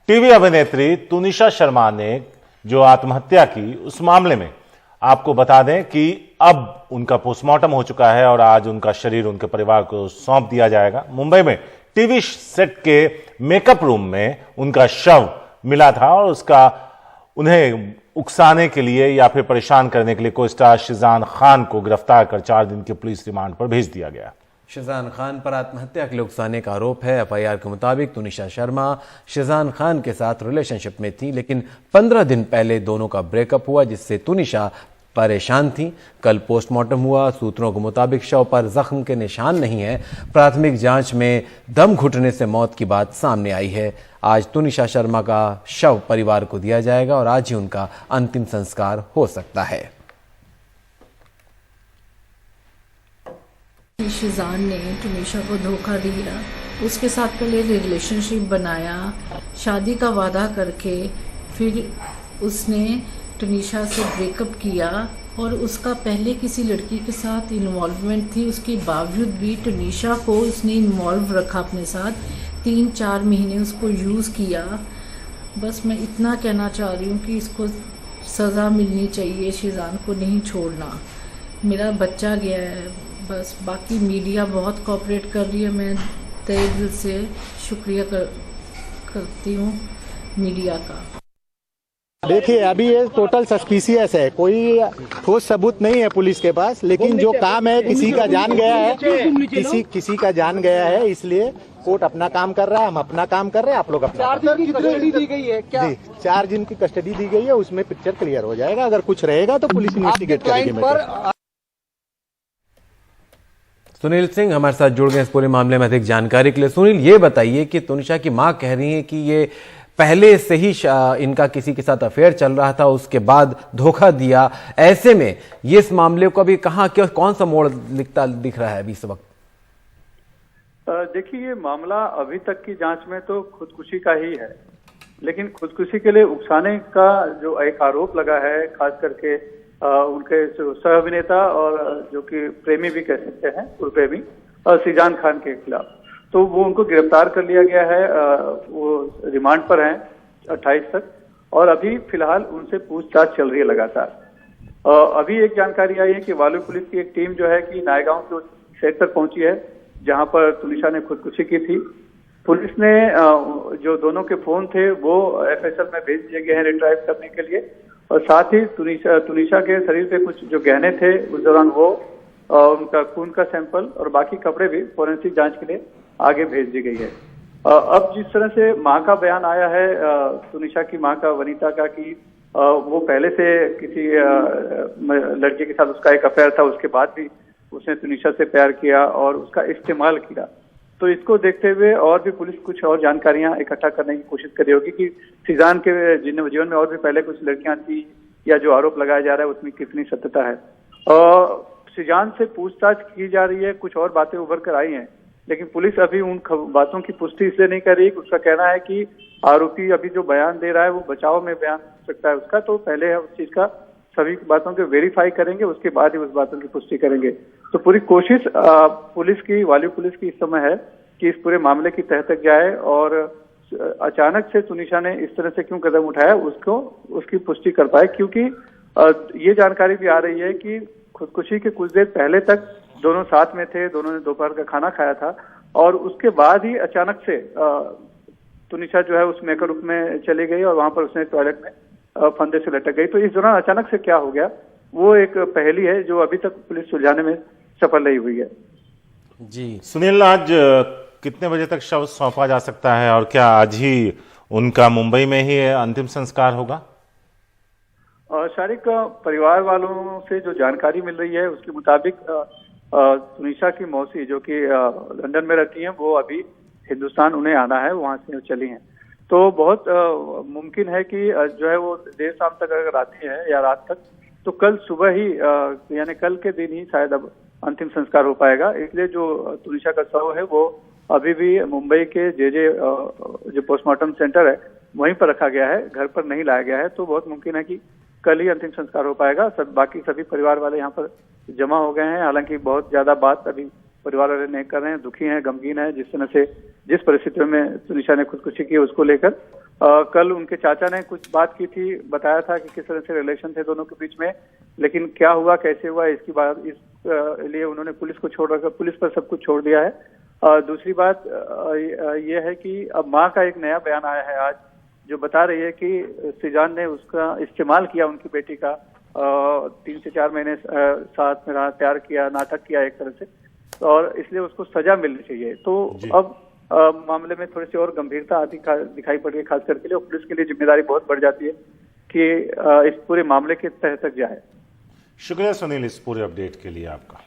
TV अभिनेत्री तुनिशा शर्मा ने जो आत्महत्या की, उस मामले में आपको बता दें कि अब उनका पोस्टमार्टम हो चुका है और आज उनका शरीर उनके परिवार को सौंप दिया जाएगा। मुंबई में टीवी सेट के मेकअप रूम में उनका शव मिला था और उसका उन्हें उकसाने के लिए या फिर परेशान करने के लिए को स्टार शिजान खान को गिरफ्तार कर 4 दिन के पुलिस रिमांड पर भेज दिया गया। शिजान खान पर आत्महत्या के लिए उकसाने का आरोप है। एफआईआर के मुताबिक तुनिशा शर्मा शिजान खान के साथ रिलेशनशिप में थी, लेकिन 15 दिन पहले दोनों का ब्रेकअप हुआ, जिससे तुनिशा परेशान थी। कल पोस्टमार्टम हुआ। सूत्रों के मुताबिक शव पर जख्म के निशान नहीं है। प्राथमिक जांच में दम घुटने से मौत की बात सामने आई है। आज तुनिशा शर्मा का शव परिवार को दिया जाएगा और आज ही उनका अंतिम संस्कार हो सकता है। शिजान ने तुनिशा को धोखा दिया, उसके साथ पहले रिलेशनशिप बनाया, शादी का वादा करके फिर उसने तुनिशा से ब्रेकअप किया और उसका पहले किसी लड़की के साथ इन्वॉल्वमेंट थी। उसके बावजूद भी तुनिशा को उसने इन्वॉल्व रखा अपने साथ, 3-4 महीने उसको यूज़ किया। बस मैं इतना कहना चाह रही हूँ कि इसको सज़ा मिलनी चाहिए, शिजान को नहीं छोड़ना। मेरा बच्चा गया है बस, बाकी मीडिया बहुत कोऑपरेट कर रही है। मैं तहे दिल से शुक्रिया करती हूँ मीडिया का। देखिए, अभी ये टोटल सस्पिशियस है, कोई ठोस सबूत नहीं है पुलिस के पास, लेकिन जो काम है किसी का जान गया है, किसी का जान गया है, इसलिए कोर्ट अपना काम कर रहा है, हम अपना काम कर रहे हैं, आप लोग अपना। 4 दिन की कस्टडी दी गई है क्या? जी, 4 दिन की कस्टडी दी गई है, उसमें पिक्चर क्लियर हो जाएगा। अगर कुछ रहेगा तो पुलिस इन्वेस्टिगेट करेगी। सुनील सिंह हमारे साथ जुड़ गए इस पूरे मामले में अधिक जानकारी के लिए। सुनील, ये बताइए कि तुनिशा की मां कह रही है कि ये पहले से ही इनका किसी के साथ अफेयर चल रहा था, उसके बाद धोखा दिया। ऐसे में ये इस मामले को अभी कहां कौन सा मोड़ दिख रहा है अभी इस वक्त? देखिए, ये मामला अभी तक की जांच में तो खुदकुशी का ही है, लेकिन खुदकुशी के लिए उकसाने का जो एक आरोप लगा है, खास करके उनके सह अभिनेता और जो कि प्रेमी भी कह सकते हैं, प्रेमी शिजान खान के खिलाफ, तो वो उनको गिरफ्तार कर लिया गया है। वो रिमांड पर हैं 28 तक और अभी फिलहाल उनसे पूछताछ चल रही है लगातार। अभी एक जानकारी आई है कि वालू पुलिस की एक टीम जो है कि नायगांव के उस सेट तक पहुंची है जहां पर तुनिशा ने खुदकुशी की थी। पुलिस ने जो दोनों के फोन थे वो एफएसएल में भेज दिए गए हैं रिट्राइव करने के लिए, और साथ ही तुनिशा के शरीर पे कुछ जो गहने थे उस दौरान वो उनका खून का सैंपल और बाकी कपड़े भी फोरेंसिक जांच के लिए आगे भेज दी गई है। अब जिस तरह से मां का बयान आया है, तुनिशा की मां का, वनीता का, कि वो पहले से किसी लड़के के साथ उसका एक अफेयर था, उसके बाद भी उसने तुनिशा से प्यार किया और उसका इस्तेमाल किया। तो इसको देखते हुए और भी पुलिस कुछ और जानकारियां इकट्ठा करने की कोशिश कर रही होगी कि शिजान के जीवन में और भी पहले कुछ लड़कियां थी या जो आरोप लगाया जा रहा है उसमें कितनी सत्यता है। शिजान से पूछताछ की जा रही है, कुछ और बातें उभर कर आई हैं, लेकिन पुलिस अभी उन बातों की पुष्टि इसलिए नहीं कर रही। उसका कहना है कि आरोपी अभी जो बयान दे रहा है वो बचाव में बयान हो सकता है उसका, तो पहले उस चीज का सभी बातों को वेरीफाई करेंगे, उसके बाद ही उस बातों की पुष्टि करेंगे। तो पूरी कोशिश पुलिस की, वाली पुलिस की इस समय है कि इस पूरे मामले की तह तक जाए और अचानक से तुनिशा ने इस तरह से क्यों कदम उठाया उसकी पुष्टि कर पाए, क्योंकि ये जानकारी भी आ रही है कि खुदकुशी के कुछ देर पहले तक दोनों साथ में थे, दोनों ने दोपहर का खाना खाया था और उसके बाद ही अचानक से तुनिशा जो है उस मेकअप रूम में चली गई और वहां पर उसने टॉयलेट में फंदे से लटक गई। तो इस दौरान अचानक से क्या हो गया, वो एक पहेली है जो अभी तक पुलिस सुलझाने में सफल नहीं हुई है। जी सुनील, आज कितने बजे तक शव सौंपा जा सकता है और क्या आज ही उनका मुंबई में ही अंतिम संस्कार होगा? शारिक, परिवार वालों से जो जानकारी मिल रही है उसके मुताबिक तुनिशा की मौसी जो कि लंदन में रहती हैं, वो अभी हिंदुस्तान उन्हें आना है, वहां से चली हैं। तो बहुत मुमकिन है कि जो है वो देर शाम तक अगर आती है या रात तक, तो कल सुबह ही यानी कल के दिन ही शायद अब अंतिम संस्कार हो पाएगा। इसलिए जो तुनिशा का शव है वो अभी भी मुंबई के जे जो पोस्टमार्टम सेंटर है वहीं पर रखा गया है, घर पर नहीं लाया गया है। तो बहुत मुमकिन है कि कल ही अंतिम संस्कार हो पाएगा। बाकी सभी परिवार वाले यहाँ पर जमा हो गए हैं। हालांकि बहुत ज्यादा बात अभी परिवार वाले नहीं कर रहे हैं, दुखी हैं, गमगीन है जिस तरह से, जिस परिस्थितियों में तुनिशा ने खुदकुशी की उसको लेकर। कल उनके चाचा ने कुछ बात की थी, बताया था कि किस तरह से रिलेशन थे दोनों के बीच में, लेकिन क्या हुआ कैसे हुआ इसकी बात लिए उन्होंने पुलिस को छोड़ रखा, पुलिस पर सब कुछ छोड़ दिया है। दूसरी बात यह है कि अब माँ का एक नया बयान आया है आज, जो बता रही है कि सीजान ने उसका इस्तेमाल किया, उनकी बेटी का 3 से 4 महीने साथ में रहा, प्यार किया, नाटक किया एक तरह से, और इसलिए उसको सजा मिलनी चाहिए। तो अब मामले में थोड़ी सी और गंभीरता दिखाई पड़ रही है, खास करके लिए पुलिस के लिए जिम्मेदारी बहुत बढ़ जाती है कि इस पूरे मामले के तह तक जाए। शुक्रिया सुनील इस पूरे अपडेट के लिए आपका।